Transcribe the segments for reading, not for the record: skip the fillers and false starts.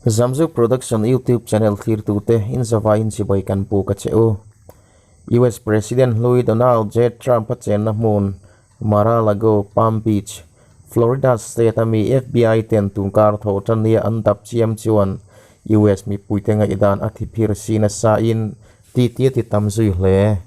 Zamzuk Production YouTube channel thir tute in Zava in Sibai Kanpu Kacheo. US President Louis Donald J. Trump chen na mun Mar-a-Lago, Palm Beach, Florida State ami FBI ten tungkar tho tania antap chiam chuan US mi puitenga idan athipir sina sa in ti tamzui hle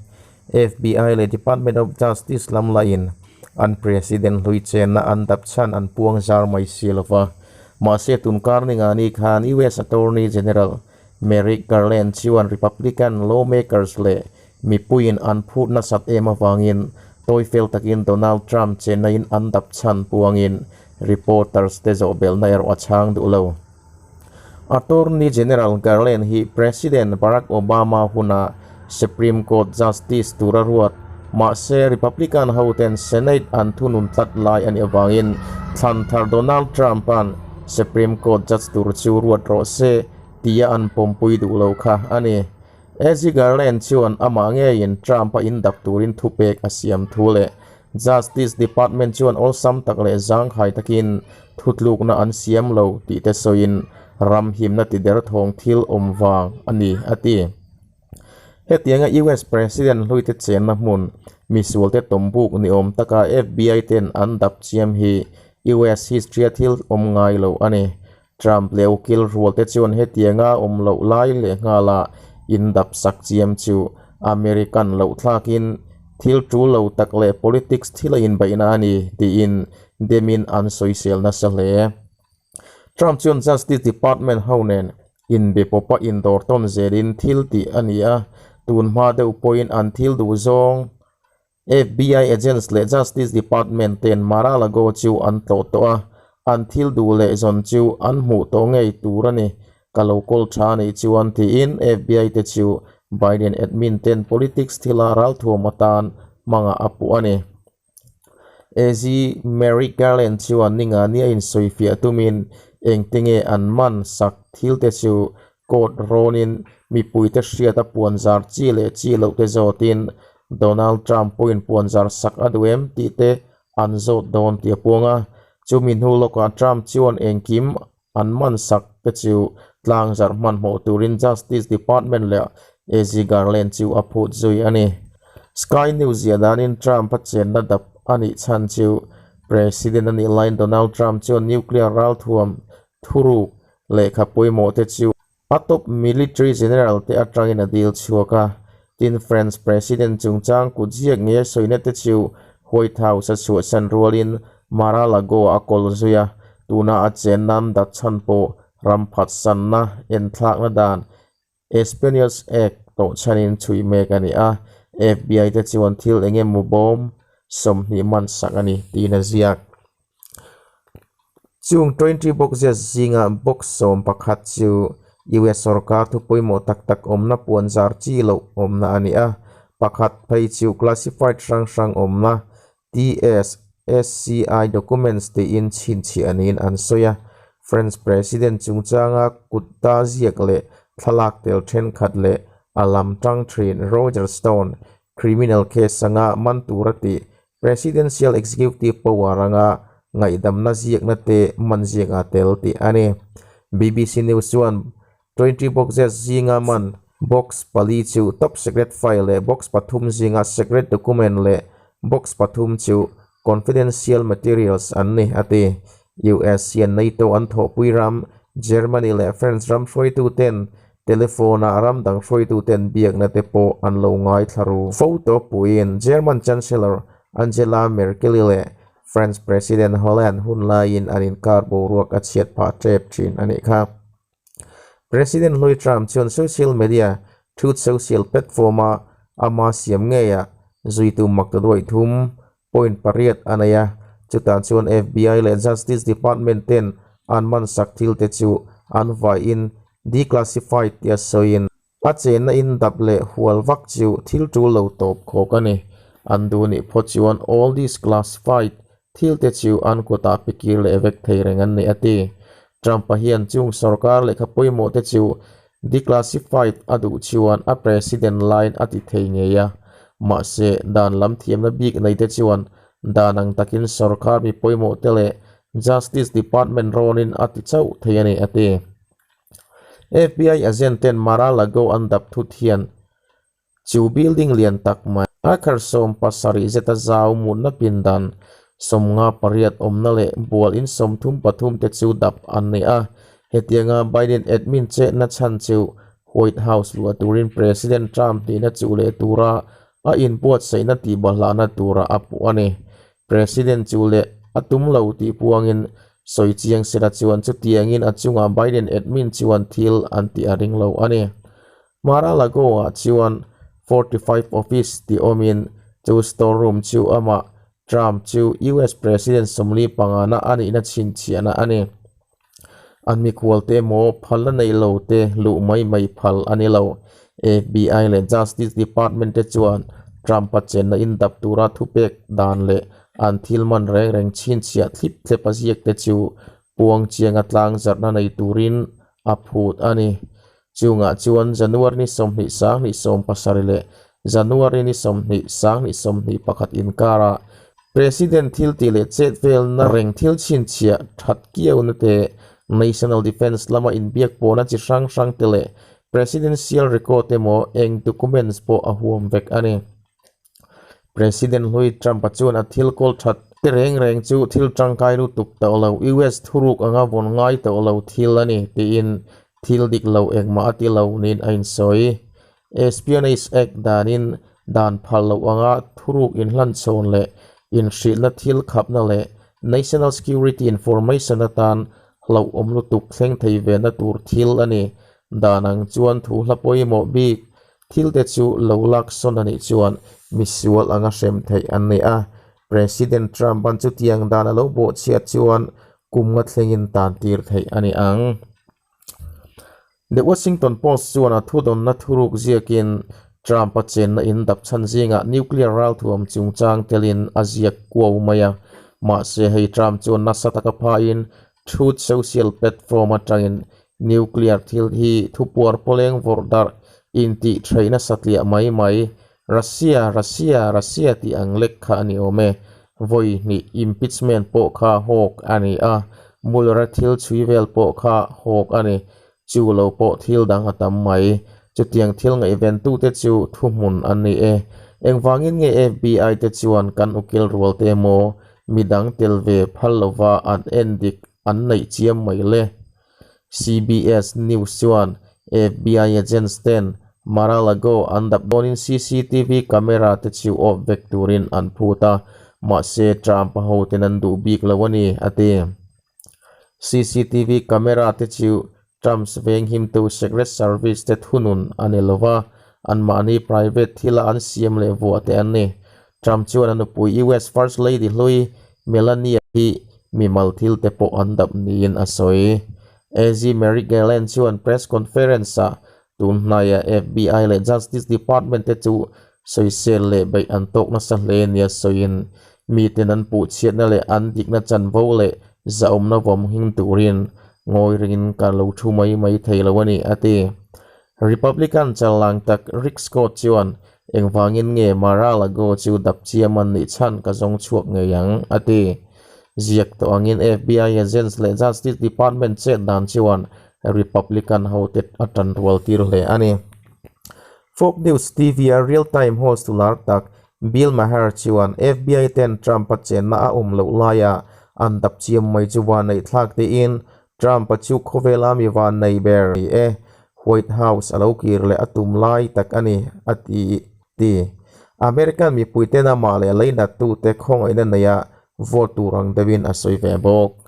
FBI le Department of Justice lam lain an President Louis chen na antap chan an puang zar mai silova Masih tungkar ni ngani khan US Attorney General Merrick Garland chuan Republican lawmakers le mipuin an phut na sat ema wangin toifel takin Donald Trump chenain andap chan puangin reporters te zobel na ero achang dulo. Attorney General Garland hi President Barack Obama huna Supreme Court Justice turaruat Masih Republican hauten Senate an tunun tatlay an iwangin thanthar Donald Trump an Supreme Court Judge Turchu ruat rose tia an pompui dulo kha ani Ezi Garland chuan ama ngein Trump a indap turin thupek asiam thule Justice Department chuan olsam takle zang khai takin thutluk na an siam lo ti te soin ram him na ti der thong thil omwang ani ati hetianga US President Louis te chen na mun misul te tombuk ni om taka FBI ten andap chiam hi US history thil ngai lo ani Trump leo kil rual te chuan hetianga lo lai le ngala indap sak chiam chu American lo thlakin thil tu lo takle politics thila in baina ani ti in demin an social na sale Trump chuan Justice Department honen in be popa indoor ton zerin thil ti ania tun ma deu point an thil du zong FBI agents le Justice Department ten Mar-a-Lago chu an to an thil du le zon chu an mu to ngei turani kalokol thani chuan ti in FBI te chu Biden admin ten politics thila ral thomatan manga apu ani Ezi Merrick Garland chuan ninga nia in soifia tumin engtinge an man sak thil te chu court ronin mi puite hriata puanzar chi le chi lo te zotin Donald Trump point puanzar sak aduem ti te an zot don ti puanga chu min hu loka Trump chuan engkim an man sak te chu tlang zar man mo turin Justice Department le Ezi Garland chu aput zui ani Sky News yadanin Trump chen na dap ani chan chu President ani line Donald Trump chu nuclear ral thuam thuru le khapoi mo te chu atop military general te atangin a deal chuaka tin French President chungchang kujiak nge soine te chu White House chu san rolin Mar-a-Lago akol zuya tuna a chen nam dat chan po ramphat san na en thlak na dan Espionage Act to chanin chui mek ani a FBI te chuan thil enge mu bom som ni man sak ani tina ziak chung 20 boxes zinga box som pakhat chu US sarkar thu poimo tak tak omna puanzar chi lo omna ani a pakhat phei chu classified sang omna TS SCI documents te in chin chi anin an soya French President chungchanga kutta ziak le thalak tel then khat le alam tang trin Roger Stone criminal case sanga manturati presidential executive poweranga ngaidam na ziak na te manziak atel ti ani BBC News 1 20 boxes zinga man box pali chu top secret file le box pathum zinga secret document le box pathum chu confidential materials anni ate US and NATO an tho puiram Germany le France ram 4210 telephone aram dang 4210 biak na te po an lo ngai tharu photo puin German Chancellor Angela Merkel le French President Hollande hunlain anin karbo ruak achiat pa trep chin ani kha President Louis Trump chuan social media truth social platform ama siam ngeya zuitu makdoi thum point pariat anaya chutan chuan FBI le Justice Department ten anman sakthil te chu anvai in declassified ya soin achen na in dable hualwak chu thil tu lo top khokani anduni phochuan all these classified thil te chu an kota pikir le evek theirengan ni ati Trump hian chung sarkar le khapoi mo te chu declassified adu chuan a president line ati theingeya ma se dan lam thiam na big nei te chuan danang takin sarkar mi poimo tele Justice Department ronin ati chau theiani ati FBI agent ten Mar-a-Lago andap thu thian chu building lian tak mai akhar som pasari zeta zau mun na pindan somnga pariat omna le bual in som thum pathum te chu dap an ne a hetianga Biden admin che na chan chu White House lu turin President Trump ti na chu le tura a in puat sei na ti bala na tura apu ani President chu le atum lo ti puangin soi chiang sera chuan chu tiangin achunga Biden admin chuan thil anti aring lo ani Mar-a-Lago a chuan 45 office ti omin chu storeroom chu ama Trump chu US President somli pangana ani na chin chiana ani an mi khualte mo phal nei lo te lu mai phal ani lo FBI le Justice Department te chuan Trump a chen na in dap tura thupek dan le an thilman reng chin chia thlip thlep a ziak te chu puang chianga tlang zarna nei turin a phut ani chunga chuan January ni somni sang ni som pasari le January ni somni sang ni somni pakhat in kara President thil ti le chet vel na reng thil chin chia that kiau na te National Defense lama in biak po na chi sang te le presidential record te mo eng documents po a huam vek ani President Louis Trump chuan a thil kol that te reng chu thil tangkai lu tuk ta lo US thuruk anga von ngai ta lo thil ani ti in thil dik lo engma ati lo nin ain soi Espionage Act danin dan phal lo anga thuruk in hlan chon le in shil na thil khap na le National Security Information atan lo omlu tuk thleng thei ve na tur thil ani danang chuan thu hlapoi mo bi thil te chu lo lak son ani chuan misual anga sem thei an ne a President Trump ban chu tiang dan lo bo chiat chuan kumnga thlengin tan tir thei ani ang The Washington Post chuan a thudon na thuruk ziakin Trump a chen na in dap chan zinga nuclear ral thuam chungchang telin aziak kuau maya ma se hei Trump chuan na sataka pha in Truth Social platform atangin nuclear thil hi thupuar poleng vordar inti traina satlia mai Russia ti ang lekha ani ome voi ni impeachment po kha hok ani a mulra thil chuivel po kha hok ani chulo po thil dang atam mai chutiang thil nga event tu te chu thumun ani engwangin nge FBI te chuan kan ukil rol te mo midang telve phallova an endik an nei chiam mai le CBS News chuan FBI agents 10 Mar-a-Lago andap donin CCTV camera te chu of vectorin an phuta ma se Trump ho tenan du bik lawani ate CCTV camera te chu Trump's veng him to Secret Service te thunun anelova an mani private thila an siam le vo ate anni Trump chuan anu pui US First Lady Louis Melania hi mimal thil te po andap niin asoi AG Mary Garland chuan press conference sa tunhnaya FBI le Justice Department te chu soisel le bai antok na sa hle nia soin mi tenan pu chiat na le an dik na chan vo le zaom na vom hing turin ngoi ringin ka lo thu mai theilawani ati Republican chalang tak Rick Scott chuan engwangin nge Mar-a-Lago chu dap chiaman ni chan ka zong chuak nge yang ati ziak to angin FBI agents le Justice Department che dan chuan Republican hotet atan rwal tir le ani Fox News TV a real-time host lar tak Bill Maher chuan FBI 10 Trump chen na a lo laya an dap chiam mai chuwa nei thlak te in Trump chu khovela mi van nei ber White House alo kir le atum lai tak ani ati ti American mi puitena ma le leina tu te khong ina neya vote turang devin asoi ve bawk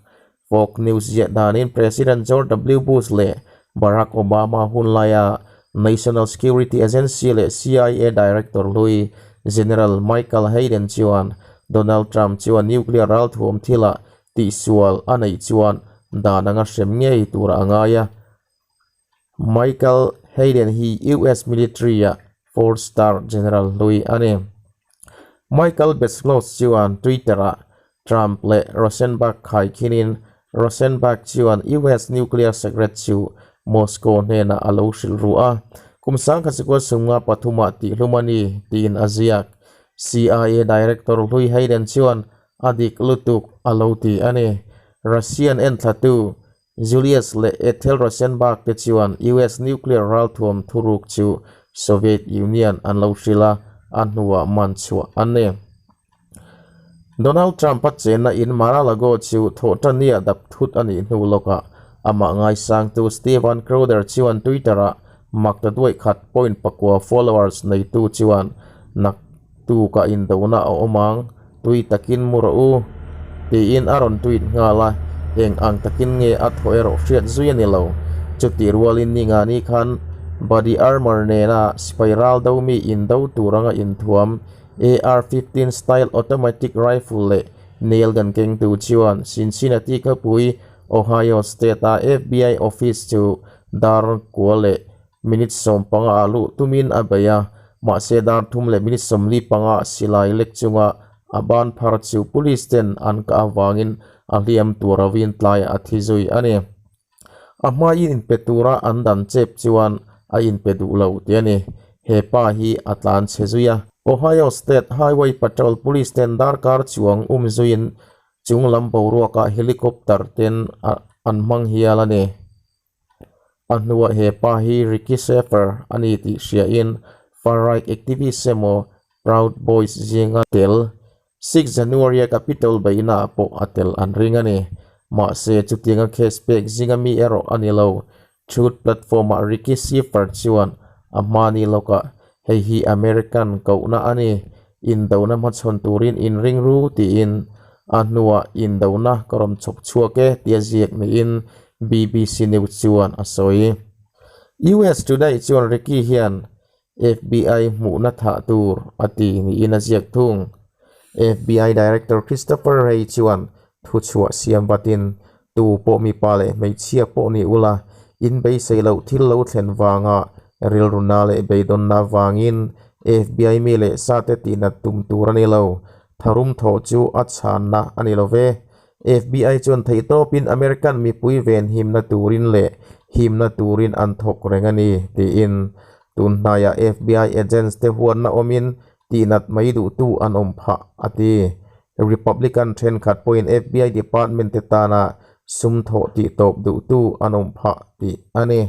Fox News ya danin President George W. Bush le Barack Obama hunlaya National Security Agency le CIA Director Louis General Michael Hayden chuan Donald Trump chuan nuclear ral thuam thila ti sual anei chuan dananga sem ngei tura angaya Michael Hayden hi US military 4-star General Louis ane Michael Beslos chuan Twitter Trump le Rosenberg khai khinin Rosenberg chuan US nuclear secret chu Moscow nena alo shil ru'a kumsang khasiko sunga pathuma ti hlumani tin aziak CIA Director Louis Hayden chuan adik lutuk alo ti ane Russian enthatu Julius le Ethel Rosenberg te chuan US nuclear ral thuam thuruk chu Soviet Union an lo hrila anhuwa manchua ane Donald Trump chen na in Mar-a-Lago chu thotania dap thut ani hnu loka ama ngai sang tu Stephen Crowder chuan Twittera makta duai khat point pakwa followers nei tu chuan nak tu ka in dona o omang tui takin muru ti in aron tweet ngala eng ang takin nge at hoero hriat zui ani lo chuti rualin ni nga ni khan body armor ne na spiral do mi in do turanga in thuam AR-15 style automatic rifle le nail gun keng tu chuan Cincinnati ka pui Ohio State FBI office chu dar kuale minute som panga alu tumin abaya ma se dar thum le minute som li panga silai lek chunga aban phar chu police ten an ka awangin aliam turawin tlai athizui ani ama in petura andan chep chuan a in pedu lo tiani he pa hi atlan chezuya Ohio State Highway Patrol Police ten dar kar chuang zuin chung lambo ruaka helicopter ten an mang hialani anwa he pa hi Ricky Sheffer ani ti sia in far right activist semo Proud Boys zinga tel 6 January Capitol baina po atel an ringani ma se chutinga case pek zinga mi ero anilo truth platform Ricky Sheffer chuan amani loka hei hi American ko na ani in dona machon turin in ring ru ti in anwa in dona korom chok chuake tia ziek ni in BBC News chuan asoi US Today chuan Ricky hian FBI mu na tha tur ati ni in aziek thung FBI Director Christopher Wray chuan thu chua siam batin tu po mi pale mei chia po ni ula in bei seilo thil lo thlen wanga ril runale beidon na wangin FBI mile sate tina tum turani lo tharum tho chu achan na ani lo ve FBI chon thei to pin American mi pui ven himna turin le himna turin an thok rengani ti in tun naya FBI agents te huan na omin tinat maidu tu an ompha ati Republican trend khat point FBI department te tana sum tho ti top du tu an ompha ti ani